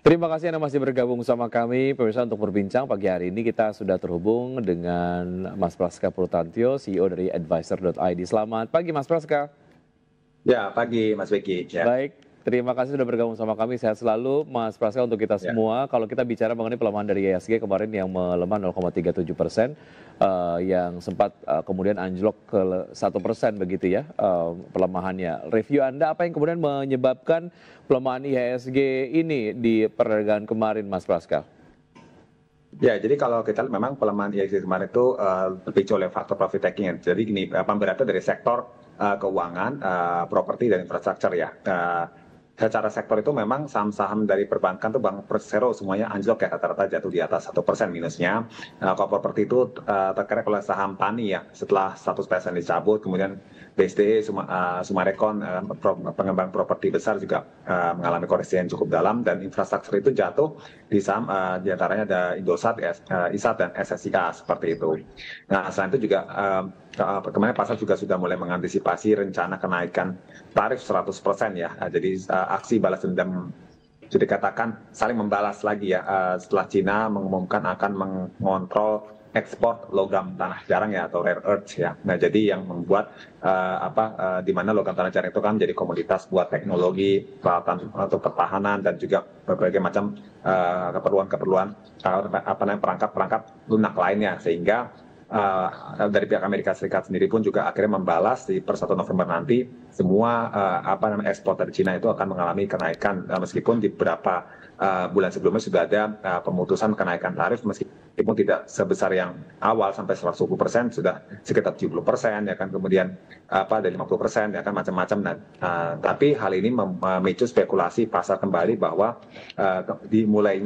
Terima kasih Anda masih bergabung sama kami, pemirsa, untuk berbincang pagi hari ini. Kita sudah terhubung dengan Mas Praska Purtantio, CEO dari Advisor.id. Selamat pagi Mas Praska. Ya, pagi Mas Beki. Ya. Baik, terima kasih sudah bergabung sama kami. Sehat selalu Mas Praska. Untuk kita Ya. semua, kalau kita bicara mengenai pelemahan dari IHSG kemarin yang melemah 0,37%, yang sempat kemudian anjlok ke 1% begitu ya pelemahannya. Review Anda, apa yang kemudian menyebabkan pelemahan IHSG ini di perdagangan kemarin Mas Praska? Ya, jadi kalau kita lihat memang pelemahan IHSG kemarin itu terpicu oleh faktor profit taking. Jadi gini, pemberatnya dari sektor keuangan, properti dan infrastruktur ya. Secara sektor itu memang saham-saham dari perbankan tuh Bank Persero semuanya anjlok ya, rata-rata jatuh di atas 1% minusnya. Kalau properti itu terkerek oleh saham Tani ya, setelah 100% dicabut, kemudian BSDE, Sumarekon, pengembang properti besar juga mengalami koreksi yang cukup dalam, dan infrastruktur itu jatuh di saham diantaranya ada Indosat, ISAT dan SSIA seperti itu. Nah, selain itu juga kemarin pasar juga sudah mulai mengantisipasi rencana kenaikan tarif 100% ya. Jadi aksi balas dendam sudah dikatakan saling membalas lagi ya setelah Cina mengumumkan akan mengontrol ekspor logam tanah jarang ya, atau rare earth ya. Nah, jadi yang membuat di mana logam tanah jarang itu kan menjadi komoditas buat teknologi, peralatan untuk pertahanan, dan juga berbagai macam keperluan-keperluan perangkat-perangkat lunak lainnya, sehingga dari pihak Amerika Serikat sendiri pun juga akhirnya membalas di per 1 November nanti semua ekspor dari Cina itu akan mengalami kenaikan, meskipun di beberapa bulan sebelumnya sudah ada pemutusan kenaikan tarif, meskipun tidak sebesar yang awal sampai 120%, sudah sekitar 70% ya kan, kemudian dari 50% ya kan, macam-macam. Nah, tapi hal ini memicu spekulasi pasar kembali bahwa dimulai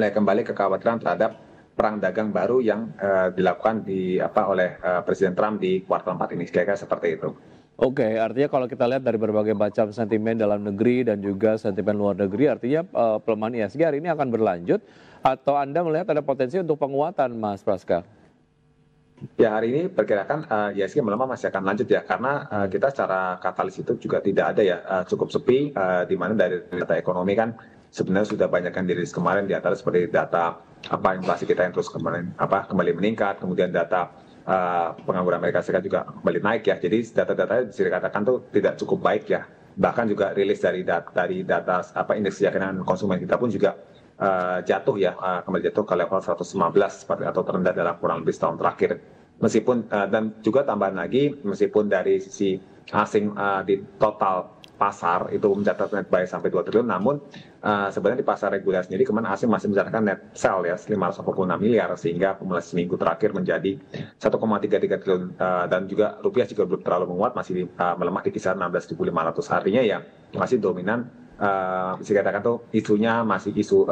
kembali kekhawatiran terhadap perang dagang baru yang dilakukan oleh Presiden Trump di kuartal 4 ini, kira-kira seperti itu. Oke, artinya kalau kita lihat dari berbagai macam sentimen dalam negeri dan juga sentimen luar negeri, artinya pelemahan IHSG hari ini akan berlanjut, atau Anda melihat ada potensi untuk penguatan, Mas Praska? Ya, hari ini perkirakan IHSG melemah masih akan lanjut ya, karena kita secara katalis itu juga tidak ada ya, cukup sepi, di mana dari data ekonomi kan sebenarnya sudah banyak yang dirilis kemarin, di antara seperti data inflasi kita yang terus kembali meningkat, kemudian data pengangguran Amerika Serikat juga kembali naik ya. Jadi data-datanya bisa dikatakan tuh tidak cukup baik ya. Bahkan juga rilis dari data indeks keyakinan konsumen kita pun juga jatuh ya, kembali jatuh ke level 115 atau terendah dalam kurang lebih setahun terakhir. Meskipun dan juga tambahan lagi, meskipun dari sisi asing di total pasar itu mencatat net buy sampai 2 triliun, namun sebenarnya di pasar reguler sendiri kemarin asing masih mencatatkan net sell ya 546 miliar, sehingga akumulasi seminggu terakhir menjadi 1,33 triliun, dan juga rupiah juga belum terlalu menguat, masih melemah di kisaran 16.500. Artinya ya masih dominan, bisa dikatakan tuh isunya masih isu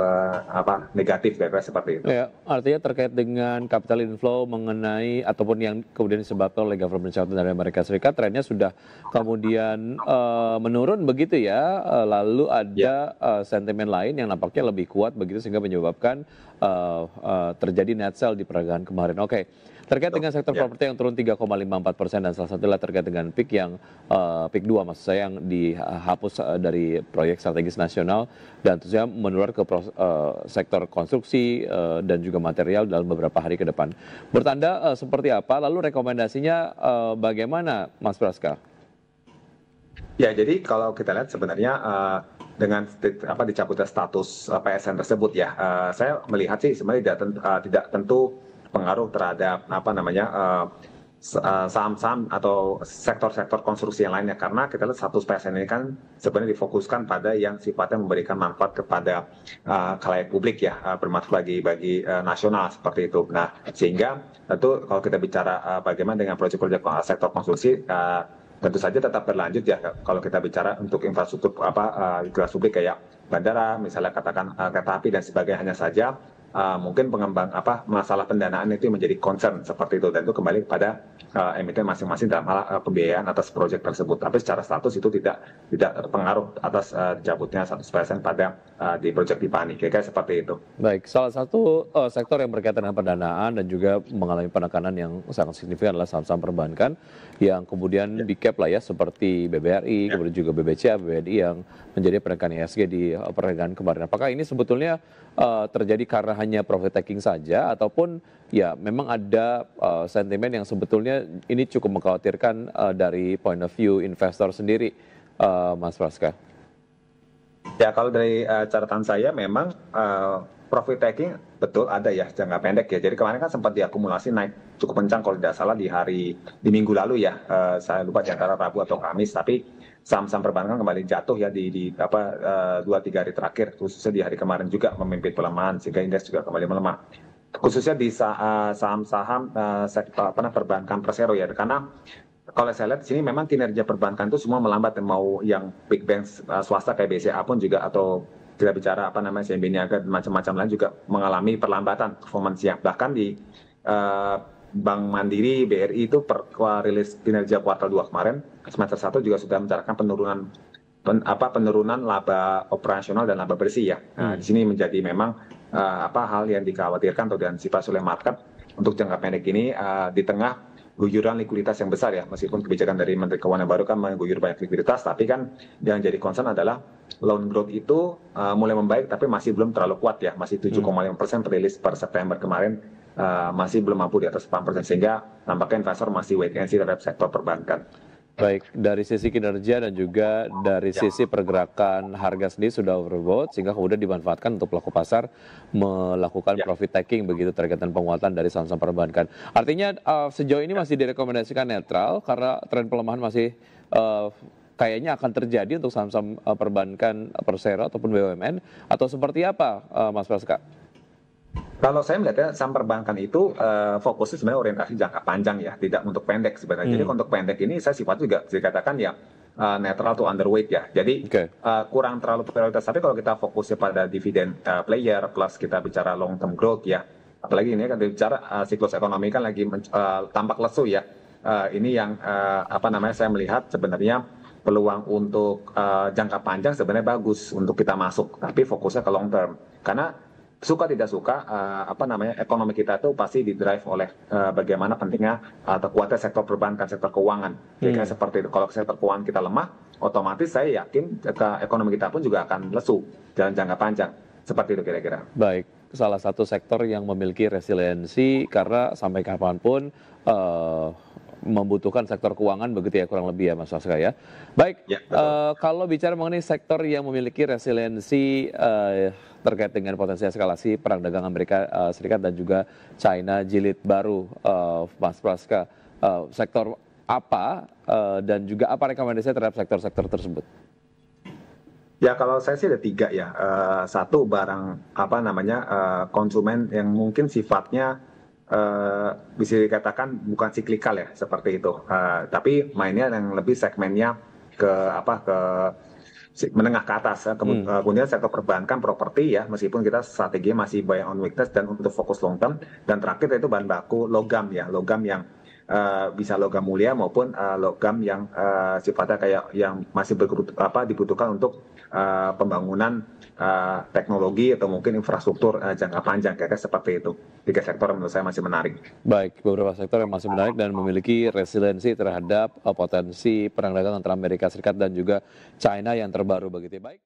negatif kira-kira seperti itu. Ya, artinya terkait dengan capital inflow mengenai ataupun yang kemudian disebabkan oleh government shutdown dari Amerika Serikat, trennya sudah kemudian menurun begitu ya. Lalu ada sentimen lain yang nampaknya lebih kuat begitu, sehingga menyebabkan terjadi net sell di perdagangan kemarin. Oke. Terkait dengan sektor properti yang turun 3,54%, dan salah satunya terkait dengan PIK yang PIK 2 maksud saya, yang dihapus dari proyek strategis nasional, dan tentunya menular ke sektor konstruksi dan juga material dalam beberapa hari ke depan. Bertanda seperti apa? Lalu rekomendasinya bagaimana, Mas Praska? Ya, jadi kalau kita lihat sebenarnya dengan dicabutnya status PSN tersebut ya, saya melihat sih sebenarnya tidak tentu pengaruh terhadap saham-saham atau sektor-sektor konstruksi yang lainnya, karena kita lihat status PSN ini kan sebenarnya difokuskan pada yang sifatnya memberikan manfaat kepada khalayak publik ya, bermanfaat bagi nasional seperti itu. Nah, sehingga tentu kalau kita bicara bagaimana dengan proyek-proyek sektor konstruksi, tentu saja tetap berlanjut ya. Kalau kita bicara untuk infrastruktur publik kayak bandara, misalnya katakan kereta api dan sebagainya, hanya saja mungkin pengembang masalah pendanaan itu menjadi concern seperti itu, dan itu kembali kepada emiten masing-masing dalam hal pembiayaan atas proyek tersebut. Tapi secara status itu tidak terpengaruh atas dicabutnya 100% pada di proyek Dipani, kira-kira seperti itu. Baik, salah satu sektor yang berkaitan dengan pendanaan dan juga mengalami penekanan yang sangat signifikan adalah saham-saham perbankan yang kemudian di cap lah ya, seperti BBRI, kemudian juga BBCA, BBNI yang menjadi penekan ISG di perdagangan kemarin. Apakah ini sebetulnya terjadi karena hanya profit taking saja, ataupun ya memang ada sentimen yang sebetulnya ini cukup mengkhawatirkan dari point of view investor sendiri, Mas Praska? Ya, kalau dari catatan saya memang profit taking betul ada ya jangka pendek ya. Jadi kemarin kan sempat diakumulasi naik cukup kencang kalau tidak salah di minggu lalu ya. Saya lupa di antara Rabu atau Kamis, tapi saham-saham perbankan kembali jatuh ya di 2-3 hari terakhir, khususnya di hari kemarin juga memimpin pelemahan sehingga indeks juga kembali melemah. Khususnya di saham-saham sektor perbankan persero ya, karena kalau saya lihat di sini memang kinerja perbankan itu semua melambat, mau yang big bank swasta kayak BCA pun juga, atau kita bicara CIMB Niaga dan macam-macam lain juga mengalami perlambatan performance-nya. Bahkan di Bank Mandiri, BRI itu rilis kinerja kuartal 2 kemarin, semester 1 juga sudah mencatatkan penurunan laba operasional dan laba bersih ya. Nah, di sini menjadi memang hal yang dikhawatirkan atau diantisipasi oleh market untuk jangka pendek ini di tengah guyuran likuiditas yang besar ya. Meskipun kebijakan dari Menteri Keuangan baru kan mengguyur banyak likuiditas, tapi kan yang jadi concern adalah loan growth itu mulai membaik tapi masih belum terlalu kuat ya, masih 7,5% rilis per September kemarin, masih belum mampu di atas 8%, sehingga nampaknya investor masih wait and see terhadap sektor perbankan. Baik, dari sisi kinerja dan juga dari sisi pergerakan harga sendiri sudah overbought, sehingga kemudian dimanfaatkan untuk pelaku pasar melakukan profit taking begitu terkait dengan penguatan dari saham-saham perbankan. Artinya sejauh ini masih direkomendasikan netral karena tren pelemahan masih kayaknya akan terjadi untuk saham-saham perbankan persero ataupun BUMN, atau seperti apa, Mas Praska? Kalau saya melihatnya saham perbankan itu fokusnya sebenarnya orientasi jangka panjang ya, tidak untuk pendek sebenarnya. Jadi untuk pendek ini saya sifatnya juga bisa dikatakan ya netral to underweight ya. Jadi kurang terlalu prioritas. Tapi kalau kita fokusnya pada dividen player plus kita bicara long term growth ya, apalagi ini kan bicara siklus ekonomi kan lagi tampak lesu ya. Ini yang saya melihat sebenarnya peluang untuk jangka panjang sebenarnya bagus untuk kita masuk, tapi fokusnya ke long term. Karena suka tidak suka ekonomi kita itu pasti didrive oleh bagaimana pentingnya atau kuatnya sektor perbankan, sektor keuangan. Jadi seperti itu. Kalau sektor keuangan kita lemah, otomatis saya yakin ekonomi kita pun juga akan lesu dalam jangka panjang. Seperti itu kira-kira. Baik, salah satu sektor yang memiliki resiliensi karena sampai kapanpun membutuhkan sektor keuangan begitu ya, kurang lebih ya Mas Praska ya. Baik, ya, kalau bicara mengenai sektor yang memiliki resiliensi terkait dengan potensi eskalasi perang dagang Amerika Serikat dan juga China jilid baru, Mas Praska, sektor apa dan juga apa rekomendasi terhadap sektor-sektor tersebut? Ya, kalau saya sih ada 3 ya. Satu barang konsumen yang mungkin sifatnya bisa dikatakan bukan siklikal ya, seperti itu. Tapi mainnya yang lebih segmennya ke menengah ke atas. Kemudian sektor perbankan, properti ya, meskipun kita strategi masih buy on weakness dan untuk fokus long term. Dan terakhir itu bahan baku logam ya, logam yang bisa logam mulia maupun logam yang sifatnya kayak yang masih dibutuhkan untuk pembangunan teknologi atau mungkin infrastruktur jangka panjang, kayak seperti itu. 3 sektor menurut saya masih menarik. Baik, beberapa sektor yang masih menarik dan memiliki resiliensi terhadap potensi perang dagang antara Amerika Serikat dan juga China yang terbaru begitu. Baik.